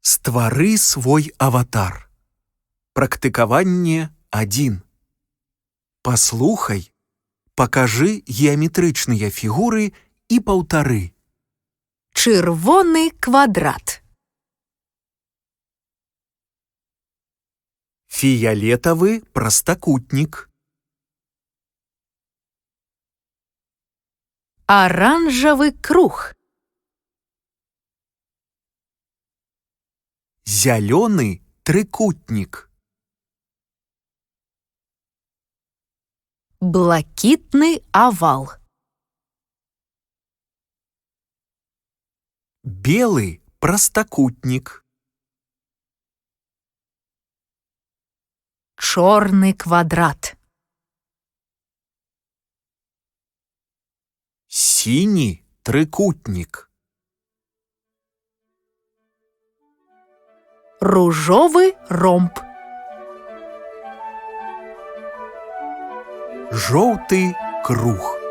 Ствары свой аватар. Практыкаванне 1. Паслухай, пакажы геаметрычныя фігуры і паўтары. Чырвоны квадрат. Фіялетавы прастакутнік. Аранжавы круг. Зялёны трыкутнік. Блакітны авал. Белы прастакутнік. Чорны квадрат. Сіні трыкутнік. Ружовы ромб. Жоўты круг.